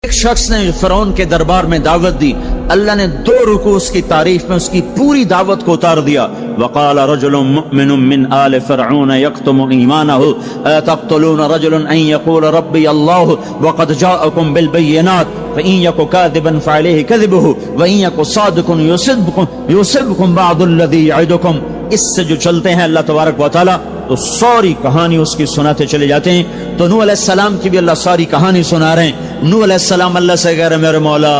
ایک شخص نے فرعون کے دربار میں دعوت دی، اللہ نے 2 رکوع اس کی تعریف میں اس کی پوری دعوت کو اتار دیا۔ وقال رجل مؤمن من آل فرعون يكتم ایمانه اتقتلون رجلا ان يقول ربي الله وقد جاءكم بالبينات فإن يك كاذبا فعليه كذبه وإن يك صادقا يصبكم بعض الذي يعدكم۔ اس سے جو چلتے ہیں اللہ تبارک و تعالی تو ساری کہانی اس کی سناتے چلے جاتے ہیں۔ تو نوح علیہ السلام کی بھی اللہ ساری کہانی سنا رہے ہیں۔ نوح علیہ السلام اللہ سے کہہ رہے میرے مولا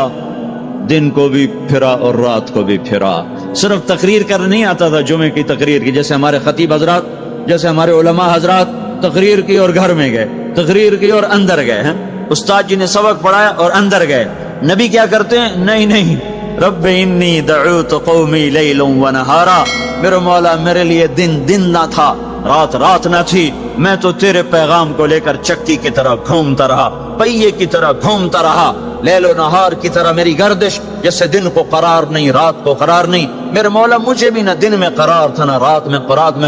دن کو بھی پھرا اور رات کو بھی پھرا۔ صرف تقریر کرنے نہیں آتا تھا جمعے کی تقریر کی، جیسے ہمارے خطیب حضرات، جیسے ہمارے علماء حضرات تقریر کی اور گھر میں گئے، تقریر کی اور اندر گئے ہیں، استاد جی نے سبق پڑھایا اور اندر گئے۔ نبی کیا کرتے ہیں؟ نہیں، رب انی دعوت قومی لیلا ونہارا، میرے مولا میرے لیے دن نہ تھا، رات نہ تھی، میں تو تیرے پیغام کو لے کر چکی کی طرح گھومتا رہا، پہیے کی طرح گھومتا رہا، لیل و نہار کی طرح میری گردش، جیسے دن کو قرار نہیں رات کو قرار نہیں۔ میرے مولا مجھے بھی نہ دن میں قرار تھا نہ رات میں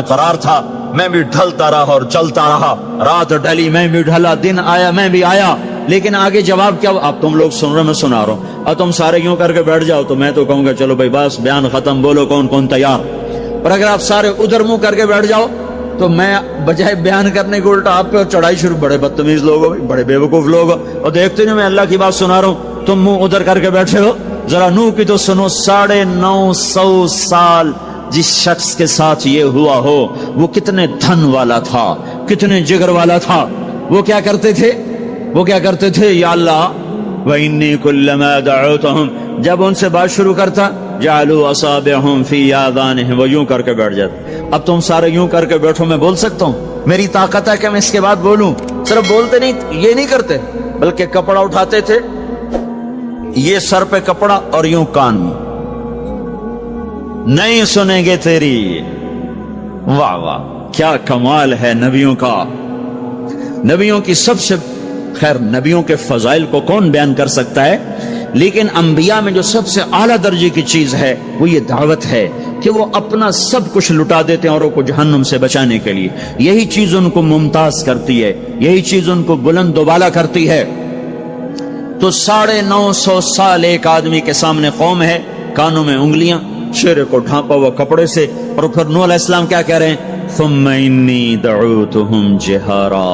قرار تھا، میں بھی ڈھلتا رہا اور چلتا رہا، رات ڈھلی میں بھی ڈھلا، دن آیا میں بھی آیا۔ لیکن آگے جواب کیا؟ اب تم لوگ سن رہے میں سنا رہا ہوں، اب تم سارے یوں کر کے بیٹھ جاؤ تو میں تو کہوں گا چلو بھائی بس بیان ختم، بولو کون تیار۔ پر اگر آپ سارے ادھر منہ کر کے بیٹھ جاؤ تو میں بجائے بیان کرنے کے الٹا آپ پہ چڑھائی شروع، بڑے بدتمیز لوگ ہو، بڑے بیوقوف لوگ ہو، اور دیکھتے نہیں میں اللہ کی بات سنا رہا ہوں، تم منہ ادھر کر کے بیٹھے ہو۔ ذرا نوح کی تو سنو، 950 سال جس شخص کے ساتھ یہ ہوا ہو وہ کتنے دھن والا تھا، کتنے جگر والا تھا۔ وہ کیا کرتے تھے؟ یا اللہ وَإِنِّي كُلَّمَا دَعَوْتُهُمْ، جب ان سے بات شروع کرتا جعلوا اصابعهم فی آذانهم، وہ یوں کر کے بیٹھ جاتے۔ اب تم سارے یوں کر کے بیٹھو، میں بول سکتا ہوں؟ میری طاقت ہے کہ میں اس کے بعد بولوں؟ صرف بولتے نہیں، یہ نہیں کرتے، بلکہ کپڑا اٹھاتے تھے، یہ سر پہ کپڑا اور یوں کان میں، نہیں سنیں گے تیری۔ واہ واہ کیا کمال ہے نبیوں کا، نبیوں کی سب سے، خیر نبیوں کے فضائل کو کون بیان کر سکتا ہے، لیکن انبیاء میں جو سب سے اعلیٰ درجے کی چیز ہے وہ یہ دعوت ہے کہ وہ اپنا سب کچھ لٹا دیتے ہیں اوروں کو جہنم سے بچانے کے لیے۔ یہی چیز ان کو ممتاز کرتی ہے، یہی چیز ان کو بلند و بالا کرتی ہے۔ تو 950 سال ایک آدمی کے سامنے قوم ہے، کانوں میں انگلیاں، چہرے کو ڈھانپا ہوا کپڑے سے، اور پھر نوح علیہ السلام کیا کہہ رہے ہیں؟ ثم انی دعوتہم جہارا،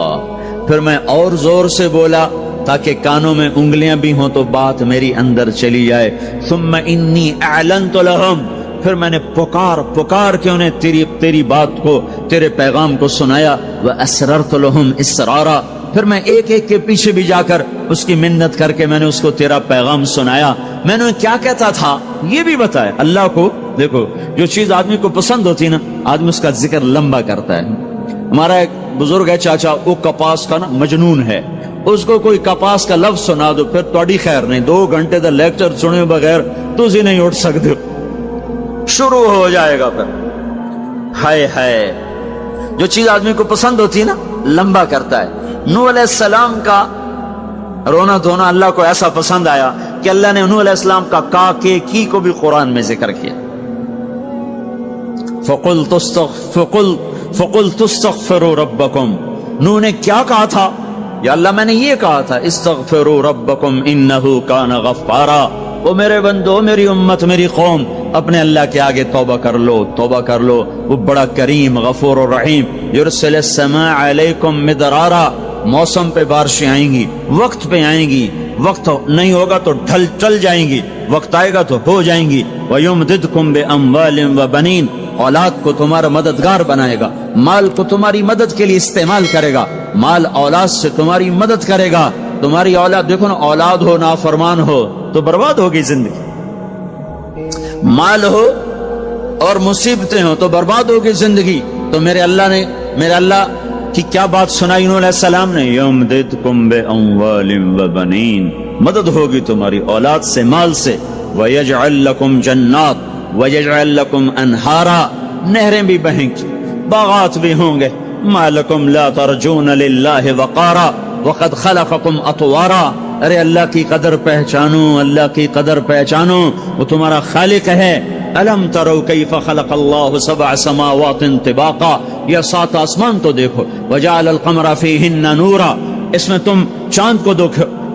پھر میں اور زور سے بولا تاکہ کانوں میں انگلیاں بھی ہوں تو بات میری اندر چلی جائے۔ ثم انی اعلنت لہم، پھر میں نے پکار کے انہیں تیری بات کو، تیرے پیغام کو سنایا۔ واسررت لہم اسرارا، پھر میں ایک کے پیچھے بھی جا کر اس کی منت کر کے میں نے اس کو تیرا پیغام سنایا۔ میں نے کیا کہتا تھا یہ بھی بتایا۔ اللہ کو دیکھو، جو چیز آدمی کو پسند ہوتی نا آدمی اس کا ذکر لمبا کرتا ہے۔ ہمارا ایک بزرگ ہے چاچا، وہ کپاس کا نا مجنون ہے، اس کو کوئی کپاس کا لفظ سنا دو پھر تھوڑی خیر نہیں، 2 گھنٹے دا لیکچر سنے بغیر تسی نہیں اٹھ سکتے، شروع ہو جائے گا پھر۔ ہائے جو چیز آدمی کو پسند ہوتی ہے نا لمبا کرتا ہے۔ نوح علیہ السلام کا رونا دھونا اللہ کو ایسا پسند آیا کہ اللہ نے نوح علیہ السلام کا کا کے کی کو بھی قرآن میں ذکر کیا۔ فَقُلْتُ اسْتَغْفِرُوا رَبَّكُمْ، نوح نے کیا کہا تھا؟ یا اللہ میں نے یہ کہا تھا استغفروا ربکم انہ کان غفارا، وہ میرے بندو، میری امت، میری قوم، اپنے اللہ کے آگے توبہ کر لو، وہ بڑا کریم غفور و رحیم۔ یرسل السماء علیکم مدرارا، موسم پہ بارشیں آئیں گی، وقت پہ آئیں گی، وقت نہیں ہوگا تو ٹل جائیں گی، وقت آئے گا تو ہو جائیں گی۔ وَيُمْدِدْكُمْ بِأَمْوَالٍ وَبَنِينَ، اولاد کو تمہارا مددگار بنائے گا، مال کو تمہاری مدد کے لیے استعمال کرے گا، مال اولاد سے تمہاری مدد کرے گا۔ تمہاری اولاد دیکھو نا، اولاد ہو نافرمان ہو تو برباد ہوگی زندگی، مال ہو اور مصیبتیں ہو تو برباد ہوگی زندگی۔ تو میرے اللہ کی کیا بات سنائی نوح علیہ السلام نے؟ یمددکم باموال وبنین، مدد ہوگی تمہاری اولاد سے، مال سے۔ ویجعل لکم جنات ویجعل لکم انہارا، نہریں بھی بہیں گی، باغات بھی ہوں گے۔ ما لکم لا ترجون للہ وقارا وقد خلقکم اطوارا، ارے اللہ کی قدر پہچانو، اللہ کی قدر پہچانو، وہ تمہارا خالق ہے۔ الم تروا کیف خلق اللہ 7 سماوات طباقا، یہ 7 آسمان تو دیکھو۔ وجعل القمر فیہن نورا، اس میں تم چاند کو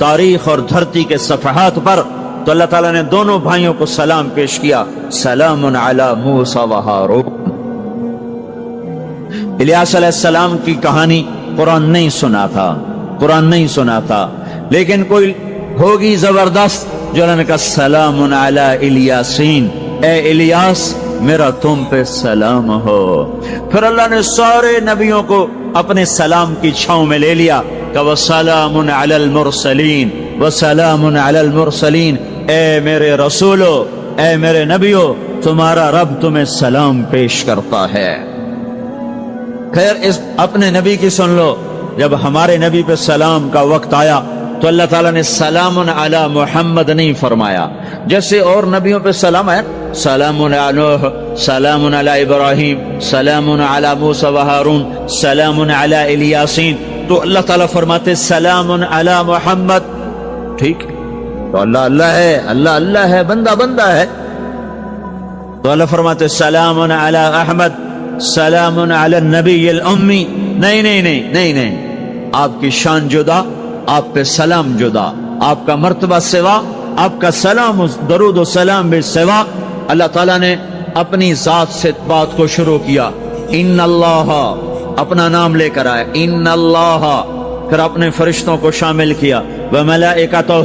تاریخ اور دھرتی کے صفحات پر، تو اللہ تعالیٰ نے دونوں بھائیوں کو سلام پیش کیا، سلام علی موسیٰ و ہارون۔ الیاس علیہ السلام کی کہانی قرآن نہیں سنا تھا، قرآن نہیں سنا تھا، لیکن کوئی ہوگی زبردست جو اللہ نے کہا سلام علی الیاسین، اے الیاس میرا تم پہ سلام ہو۔ پھر اللہ نے سارے نبیوں کو اپنے سلام کی چھاؤں میں لے لیا کہ وَسَلَامٌ عَلَى الْمُرْسَلِينَ وَسَلَامٌ عَلَى الْمُرْسَلِينَ، اے میرے رسولو، اے میرے نبیو، تمہارا رب تمہیں سلام پیش کرتا ہے۔ خیر، اس اپنے نبی کی سن لو، جب ہمارے نبی پہ سلام کا وقت آیا تو اللہ تعالیٰ نے سلام علی محمد نہیں فرمایا، جیسے اور نبیوں پہ سلام ہے، سلام علی نوح، سلام علی ابراہیم، سلام علی موسیٰ و ہارون، سلام علی الیاسین، تو اللہ تعالیٰ فرماتے سلام علی محمد۔ ٹھیک ہے، تو اللہ اللہ ہے، اللہ اللہ ہے، بندہ بندہ ہے، تو اللہ فرماتے سلام علی احمد، سلام علی النبی الامی۔ نہیں نہیں نہیں نہیں نہیں، آپ کی شان جدا، آپ پہ سلام جدا، آپ کا مرتبہ سوا، آپ کا سلام درود و سلام بھی سوا۔ اللہ تعالیٰ نے اپنی ذات سے بات کو شروع کیا، ان اللہ، اپنا نام لے کر آئے، ان اللہ، پھر اپنے فرشتوں کو شامل کیا، وملائکتہ،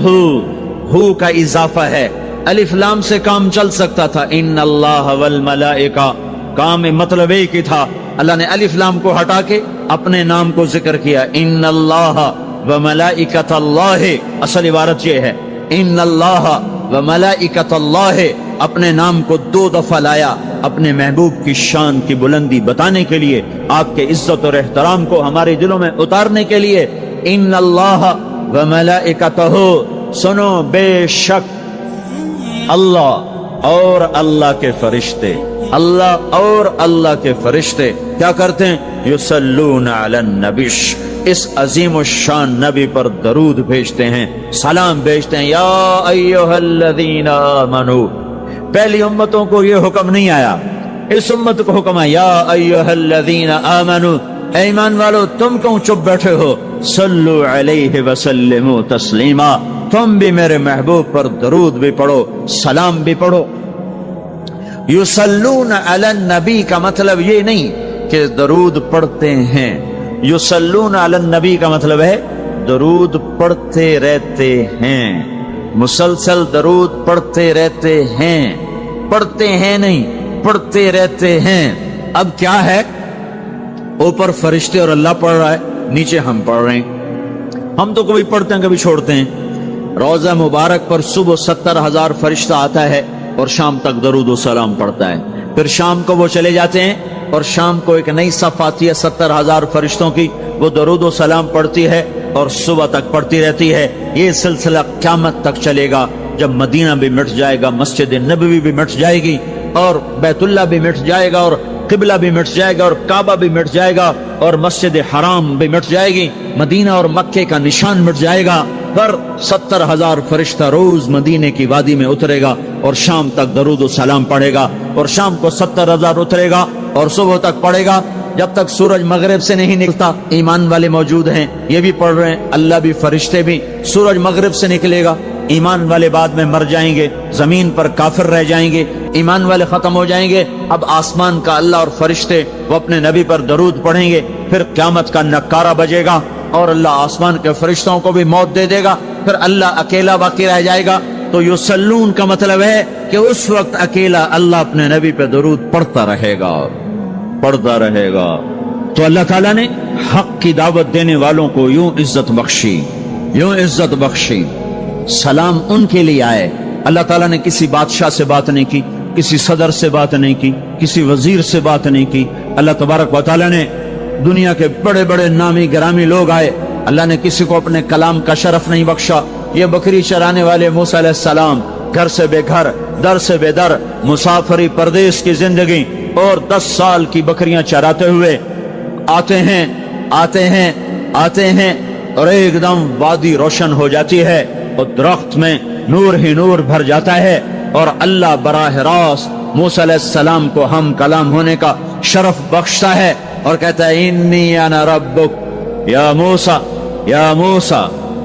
ہو کا اضافہ ہے، الف لام سے کام چل سکتا تھا، ان اللہ والملائکہ، کام مطلب ایک ہی تھا، اللہ نے الف لام کو ہٹا کے اپنے نام کو ذکر کیا، ان اللہ وملائکۃ اللہ، اصل عبارت یہ ہے، ان اللہ وملائکۃ اللہ، اپنے نام کو 2 دفعہ لایا اپنے محبوب کی شان کی بلندی بتانے کے لیے، آپ کے عزت اور احترام کو ہمارے دلوں میں اتارنے کے لیے، ان اللہ وملائکتہ، سنو بے شک اللہ اور اللہ کے فرشتے، اللہ اور اللہ کے فرشتے کیا کرتے ہیں؟ یصلون علی النبی، اس عظیم الشان نبی پر درود بھیجتے ہیں، سلام بھیجتے ہیں، یا ایھا الذین آمنو۔ پہلی امتوں کو یہ حکم نہیں آیا، اس امت کو حکم ہے، یا ایھا الذین آمنو، اے ایمان والو تم کیوں چپ بیٹھے ہو، صلو علیہ وسلموا تسلیما، تم بھی میرے محبوب پر درود بھی پڑھو، سلام بھی پڑھو۔ یصلون علی النبی کا مطلب یہ نہیں کہ درود پڑھتے ہیں، یصلون علی النبی کا مطلب ہے درود پڑھتے رہتے ہیں، مسلسل درود پڑھتے رہتے ہیں، پڑھتے ہیں نہیں، پڑھتے رہتے ہیں۔ اب کیا ہے، اوپر فرشتے اور اللہ پڑھ رہا ہے، نیچے ہم پڑھ رہے ہیں، ہم تو کبھی پڑھتے ہیں کبھی چھوڑتے ہیں۔ روزہ مبارک پر صبح 70,000 فرشتہ آتا ہے اور شام تک درود و سلام پڑھتا ہے، پھر شام کو وہ چلے جاتے ہیں اور شام کو ایک نئی صف آتی ہے 70,000 فرشتوں کی، وہ درود و سلام پڑھتی ہے اور صبح تک پڑھتی رہتی ہے۔ یہ سلسلہ قیامت تک چلے گا، جب مدینہ بھی مٹ جائے گا، مسجد نبوی بھی مٹ جائے گی، اور بیت اللہ بھی مٹ جائے گا، اور قبلہ بھی مٹ جائے گا، اور کعبہ بھی مٹ جائے گا، اور مسجد حرام بھی مٹ جائے گی، مدینہ اور مکے کا نشان مٹ جائے گا، پر 70,000 فرشتہ روز مدینے کی وادی میں اترے گا اور شام تک درود و سلام پڑھے گا، اور شام کو 70,000 اترے گا اور صبح تک پڑھے گا، جب تک سورج مغرب سے نہیں نکلتا۔ ایمان والے موجود ہیں، یہ بھی پڑھ رہے ہیں، اللہ بھی فرشتے بھی۔ سورج مغرب سے نکلے گا، ایمان والے بعد میں مر جائیں گے، زمین پر کافر رہ جائیں گے، ایمان والے ختم ہو جائیں گے، اب آسمان کا اللہ اور فرشتے وہ اپنے نبی پر درود پڑھیں گے، پھر قیامت کا نکارہ بجے گا اور اللہ آسمان کے فرشتوں کو بھی موت دے دے گا، پھر اللہ اکیلا باقی رہ جائے گا۔ تو یصلون کا مطلب ہے کہ اس وقت اکیلا اللہ اپنے نبی پہ درود پڑھتا رہے گا، پڑھتا رہے گا۔ تو اللہ تعالیٰ نے حق کی دعوت دینے والوں کو یوں عزت بخشی، یوں عزت بخشی۔ سلام ان کے لیے آئے، اللہ تعالیٰ نے کسی بادشاہ سے بات نہیں کی، کسی صدر سے بات نہیں کی، کسی وزیر سے بات نہیں کی، اللہ تبارک و تعالیٰ نے دنیا کے بڑے بڑے نامی گرامی لوگ آئے، اللہ نے کسی کو اپنے کلام کا شرف نہیں بخشا۔ یہ بکری چرانے والے موسیٰ علیہ السلام گھر سے بے گھر، در سے بے در، مسافری پردیس کی زندگی، اور 10 سال کی بکریاں چراتے ہوئے آتے ہیں آتے ہیں آتے ہیں، اور ایک دم وادی روشن ہو جاتی ہے اور درخت میں نور ہی نور بھر جاتا ہے، اور اللہ براہ راست موسیٰ علیہ السلام کو ہم کلام ہونے کا شرف بخشتا ہے اور کہتا ہے انی انا ربک یا موسیٰ، یا موسیٰ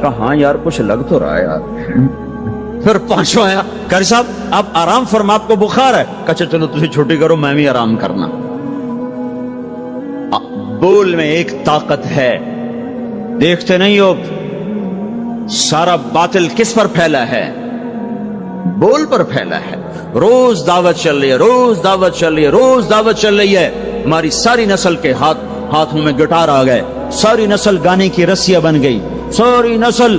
کہا ہاں یار کچھ لگ تو رہا ہے یار۔ پھر پانچواں آیا، قاری صاحب آپ آرام فرما، آپ کو بخار ہے؟ کہا چلو تجھے چھٹی کرو، میں بھی آرام کرنا۔ بول میں ایک طاقت ہے، دیکھتے نہیں ہو سارا باطل کس پر پھیلا ہے؟ بول پر پھیلا ہے۔ روز دعوت چل رہی ہے، روز دعوت چل رہی ہے، روز دعوت چل رہی ہے۔ ہماری ساری نسل کے ہاتھوں میں گٹار آ گئے، ساری نسل گانے کی رسیاں بن گئی، ساری نسل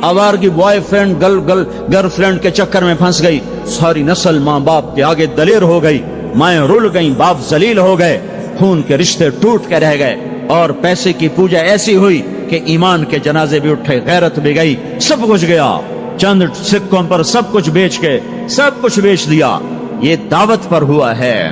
آوارگی بوائے فرینڈ گرل فرینڈ کے چکر میں پھنس گئی، ساری نسل ماں باپ کے آگے دلیر ہو گئی، مائیں رل گئیں، باپ ذلیل ہو گئے، خون کے رشتے ٹوٹ کے رہ گئے، اور پیسے کی پوجا ایسی ہوئی کہ ایمان کے جنازے بھی اٹھے، غیرت بھی گئی، سب کچھ گیا، چند سکوں پر سب کچھ بیچ کے سب کچھ بیچ دیا۔ یہ دعوت پر ہوا ہے۔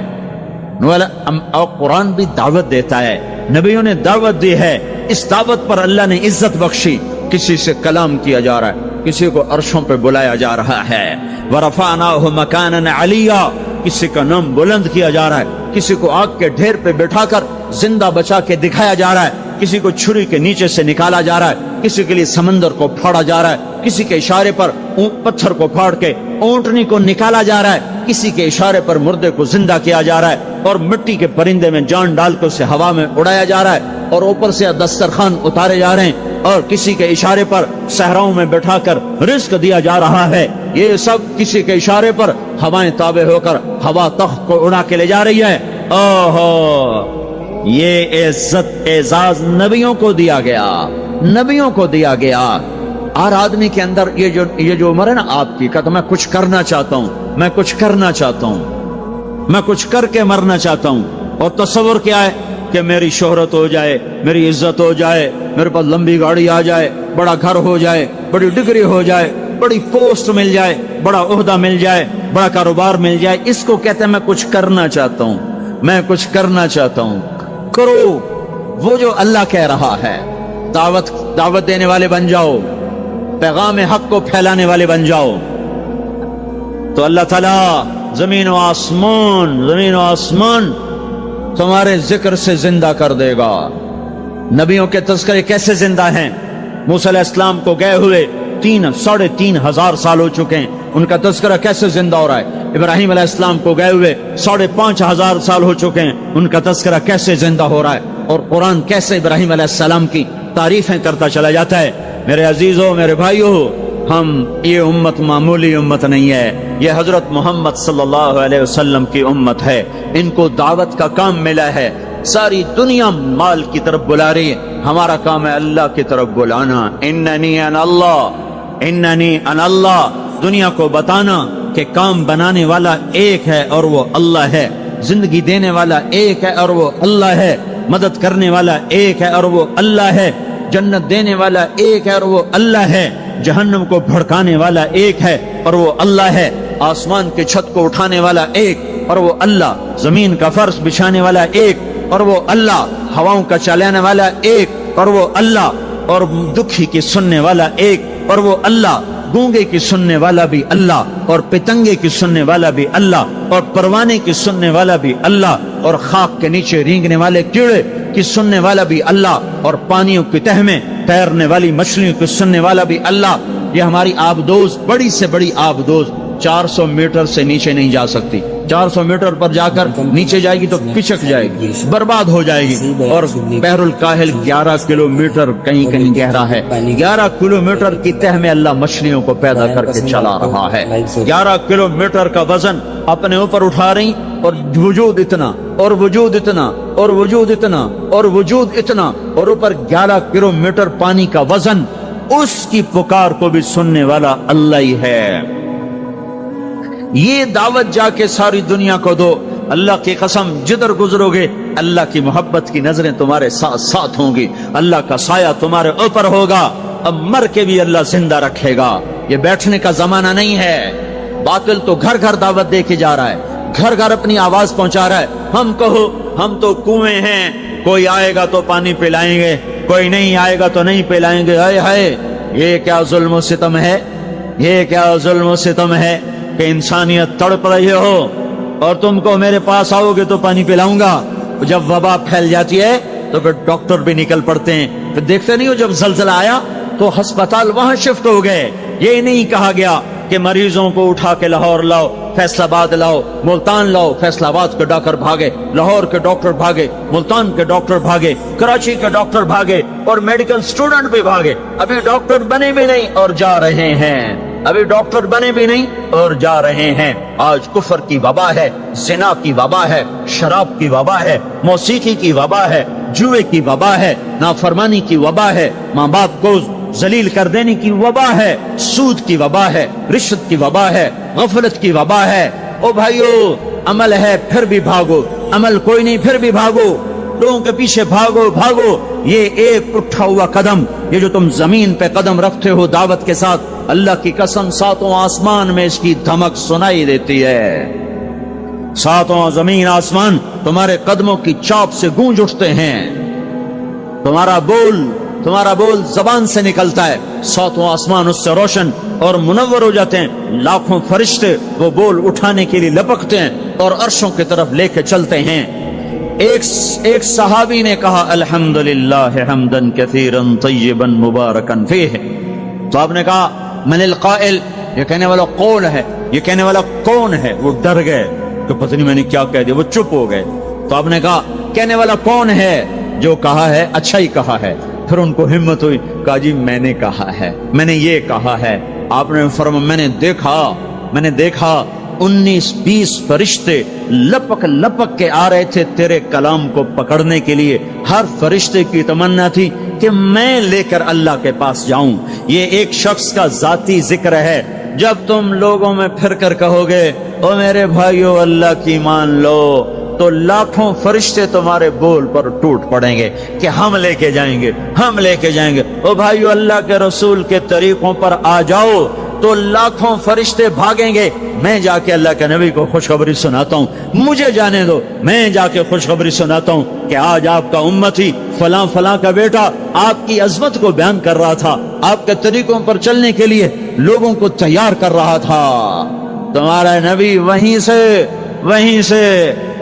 اور قرآن بھی دعوت دیتا ہے، نبیوں نے دعوت دی ہے، اس دعوت پر اللہ نے عزت بخشی۔ کسی سے کلام کیا جا رہا ہے، کسی کو عرشوں پہ بلایا جا رہا ہے، وَرَفَعْنَاهُ مَكَانًا عَلِيًّا، کسی کا نام بلند کیا جا رہا ہے، کسی کو آگ کے ڈھیر پہ بٹھا کر زندہ بچا کے دکھایا جا رہا ہے، کسی کو چھری کے نیچے سے نکالا جا رہا ہے، کسی کے لیے سمندر کو پھاڑا جا رہا ہے، کسی کے اشارے پر پتھر کو پھاڑ کے اونٹنی کو نکالا جا رہا ہے، کسی کے اشارے پر مردے کو زندہ کیا جا رہا ہے، اور مٹی کے پرندے میں جان ڈال کے اسے ہوا میں اڑایا جا رہا ہے، اور اوپر سے دسترخوان اتارے جا رہے ہیں، اور کسی کے اشارے پر صحراؤں میں بٹھا کر رزق دیا جا رہا ہے۔ یہ سب کسی کے اشارے پر ہوائیں تابع ہو کر ہوا تخت کو اڑا کے لے جا رہی ہے۔ اوہو، یہ عزت اعزاز نبیوں کو دیا گیا، نبیوں کو دیا گیا۔ اور آدمی کے اندر یہ جو عمر ہے نا آپ کی، کہتا میں کچھ کرنا چاہتا ہوں، میں کچھ کرنا چاہتا ہوں، میں کچھ کر کے مرنا چاہتا ہوں، اور تصور کیا ہے کہ میری شہرت ہو جائے، میری عزت ہو جائے، میرے پاس لمبی گاڑی آ جائے، بڑا گھر ہو جائے، بڑی ڈگری ہو جائے، بڑی پوسٹ مل جائے، بڑا عہدہ مل جائے، بڑا کاروبار مل جائے۔ اس کو کہتے ہیں میں کچھ کرنا چاہتا ہوں، میں کچھ کرنا چاہتا ہوں۔ کرو وہ جو اللہ کہہ رہا ہے، دعوت دینے والے بن جاؤ، پیغام حق کو پھیلانے والے بن جاؤ، تو اللہ تعالیٰ زمین و آسمان تمہارے ذکر سے زندہ کر دے گا۔ نبیوں کے تذکرے کیسے زندہ ہیں؟ موسیٰ علیہ السلام کو گئے ہوئے 3,500 سال ہو چکے ہیں، ان کا تذکرہ کیسے زندہ ہو رہا ہے؟ ابراہیم علیہ السلام کو گئے ہوئے 5,500 سال ہو چکے ہیں، ان کا تذکرہ کیسے زندہ ہو رہا ہے؟ اور قرآن کیسے ابراہیم علیہ السلام کی تعریفیں کرتا چلا جاتا ہے۔ میرے عزیزوں، میرے بھائیوں، یہ امت معمولی امت نہیں ہے، یہ حضرت محمد صلی اللہ علیہ وسلم کی امت ہے۔ ان کو دعوت کا کام ملا ہے، ساری دنیا مال کی طرف بلا رہی ہے، ہمارا کام ہے اللہ کی طرف بلانا۔ اننی انا اللہ، دنیا کو بتانا کہ کام بنانے والا ایک ہے اور وہ اللہ ہے، زندگی دینے والا ایک ہے اور وہ اللہ ہے، مدد کرنے والا ایک ہے اور وہ اللہ ہے، جنت دینے والا ایک ہے اور وہ اللہ ہے، جہنم کو بھڑکانے والا ایک ہے اور وہ اللہ ہے، آسمان کے چھت کو اٹھانے والا ایک اور وہ اللہ، زمین کا فرش بچھانے والا ایک اور وہ اللہ، ہواؤں کا چلانے والا ایک اور وہ اللہ، اور دکھی کی سننے والا ایک اور وہ اللہ، گونگے کی سننے والا بھی اللہ، اور پتنگے کی سننے والا بھی اللہ، اور پروانے کی سننے والا بھی اللہ، اور خاک کے نیچے رینگنے والے کیڑے کی سننے والا بھی اللہ، اور پانیوں کی تہ میں تیرنے والی مچھلیوں کی سننے والا بھی اللہ۔ یہ ہماری آبدوز، بڑی سے بڑی آبدوز 400 میٹر سے نیچے نہیں جا سکتی، 400 میٹر پر جا کر نیچے جائے گی تو پچک جائے گی، برباد ہو جائے گی۔ اور بحر الکاہل 11 کلومیٹر کہیں کہیں گہرا ہے، 11 کلومیٹر کی تہ میں اللہ مچھلیوں کو پیدا کر کے چلا رہا ہے، 11 کلومیٹر کا وزن اپنے اوپر اٹھا رہی، اور وجود اتنا اور وجود اتنا اور وجود اتنا اور وجود اتنا، اور اوپر 11 کلومیٹر پانی کا وزن، اس کی پکار کو بھی سننے والا اللہ ہی ہے۔ یہ دعوت جا کے ساری دنیا کو دو، اللہ کی قسم جدھر گزرو گے اللہ کی محبت کی نظریں تمہارے ساتھ ساتھ ہوں گی، اللہ کا سایہ تمہارے اوپر ہوگا، اب مر کے بھی اللہ زندہ رکھے گا۔ یہ بیٹھنے کا زمانہ نہیں ہے۔ باطل تو گھر گھر دعوت دے کے جا رہا ہے، گھر گھر اپنی آواز پہنچا رہا ہے، ہم کہو ہم تو کنویں ہیں، کوئی آئے گا تو پانی پلائیں گے، کوئی نہیں آئے گا تو نہیں پلائیں گے۔ ہائے ہائے، یہ کیا ظلم و ستم ہے، یہ کیا ظلم و ستم ہے کہ انسانیت تڑپ رہی ہو اور تم کو میرے پاس آؤ گے تو پانی پلاؤں گا۔ جب وبا پھیل جاتی ہے تو پھر ڈاکٹر بھی نکل پڑتے ہیں. پھر دیکھتے نہیں ہو جب زلزلہ آیا تو ہسپتال وہاں شفٹ ہو گئے. یہ نہیں کہا گیا کہ مریضوں کو اٹھا کے لاہور لاؤ, فیصل آباد لاؤ, ملتان لاؤ. فیصل آباد کے ڈاکٹر بھاگے, لاہور کے ڈاکٹر بھاگے, ملتان کے ڈاکٹر بھاگے, کراچی کے ڈاکٹر بھاگے, اور میڈیکل سٹوڈنٹ بھی بھاگے. ابھی ڈاکٹر بنے بھی نہیں اور جا رہے ہیں. ابھی ڈاکٹر بنے بھی نہیں اور جا رہے ہیں. آج کفر کی وبا ہے, زنا کی وبا ہے, شراب کی وبا ہے, موسیقی کی وبا ہے, جوئے کی وبا ہے, نافرمانی کی وبا ہے, ماں باپ کو ذلیل کر دینے کی وبا ہے, سود کی وبا ہے, رشوت کی وبا ہے, غفلت کی وبا ہے. او بھائیو, عمل ہے پھر بھی بھاگو, عمل کوئی نہیں پھر بھی بھاگو, لوگوں کے پیچھے بھاگو بھاگو. یہ ایک اٹھا ہوا قدم, یہ جو تم زمین پہ قدم رکھتے ہو دعوت کے ساتھ, اللہ کی قسم ساتوں آسمان میں اس کی دھمک سنائی دیتی ہے. ساتوں زمین آسمان تمہارے قدموں کی چاپ سے گونج اٹھتے ہیں. تمہارا بول زبان سے نکلتا ہے, ساتوں آسمان اس سے روشن اور منور ہو جاتے ہیں. لاکھوں فرشتے وہ بول اٹھانے کے لیے لپکتے ہیں اور عرشوں کی طرف لے کے چلتے ہیں. ایک صحابی نے کہا الحمدللہ حمدن کثیرا طیبا مبارکا فیہ. تو آپ نے کہا من القائل, یہ کہنے والا کون ہے, یہ کہنے والا کون ہے؟ وہ ڈر گئے کہ پتہ نہیں میں نے کیا کہہ دیا, وہ چپ ہو گئے. تو آپ نے کہا کہنے والا کون ہے؟ جو کہا ہے اچھا ہی کہا ہے. پھر ان کو ہمت ہوئی, کہا جی میں نے کہا ہے, میں نے یہ کہا ہے. آپ نے فرمایا میں نے دیکھا 19-20 فرشتے لپک کے آ رہے تھے تیرے کلام کو پکڑنے کے لیے. ہر فرشتے کی تمنا تھی کہ میں لے کر اللہ کے پاس جاؤں. یہ ایک شخص کا ذاتی ذکر ہے. جب تم لوگوں میں پھر کر کہو گے او میرے بھائیو اللہ کی مان لو, تو لاکھوں فرشتے تمہارے بول پر ٹوٹ پڑیں گے کہ ہم لے کے جائیں گے, ہم لے کے جائیں گے. او بھائیو اللہ کے رسول کے طریقوں پر آ جاؤ تو لاکھوں فرشتے بھاگیں گے. میں جا کے اللہ کے نبی کو خوشخبری سناتا ہوں, مجھے جانے دو, میں جا کے خوشخبری سناتا ہوں کہ آج آپ کا امتی فلاں فلاں کا بیٹا آپ کی عظمت کو بیان کر رہا تھا, آپ کے طریقوں پر چلنے کے لیے لوگوں کو تیار کر رہا تھا. تمہارا نبی وہیں سے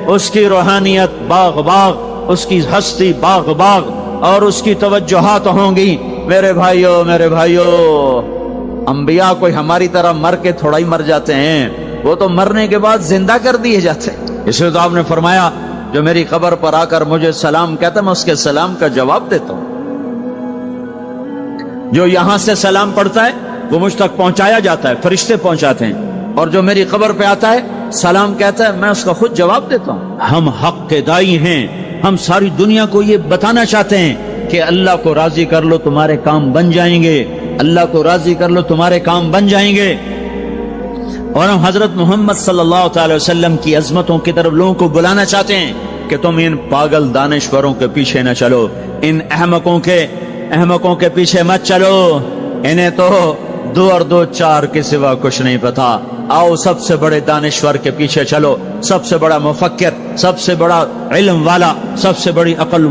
اس کی روحانیت باغ باغ, اس کی ہستی باغ باغ, اور اس کی توجہات ہوں گی. میرے بھائیو, انبیاء کوئی ہماری طرح مر کے تھوڑا ہی مر جاتے ہیں, وہ تو مرنے کے بعد زندہ کر دیے جاتے ہیں. اس لیے تو آپ نے فرمایا جو میری قبر پر آ کر مجھے سلام کہتا ہے میں اس کے سلام کا جواب دیتا ہوں. جو یہاں سے سلام پڑھتا ہے وہ مجھ تک پہنچایا جاتا ہے, فرشتے پہنچاتے ہیں, اور جو میری قبر پہ آتا ہے سلام کہتا ہے میں اس کا خود جواب دیتا ہوں. ہم حق کے دائی ہیں, ہم ساری دنیا کو یہ بتانا چاہتے ہیں کہ اللہ کو راضی کر لو تمہارے کام بن جائیں گے, اللہ کو راضی کر لو تمہارے کام بن جائیں گے. اور ہم حضرت محمد صلی اللہ تعالی وسلم کی عظمتوں کی طرف لوگوں کو بلانا چاہتے ہیں کہ تم ان پاگل دانشوروں کے پیچھے نہ چلو, ان احمقوں کے پیچھے مت چلو, انہیں تو 2 اور 2 4 کے سوا کچھ نہیں پتا. آؤ سب سے بڑے دانشور کے پیچھے چلو, سب سے بڑا مفکر, سب سے بڑا علم والا, سب سے بڑی عقل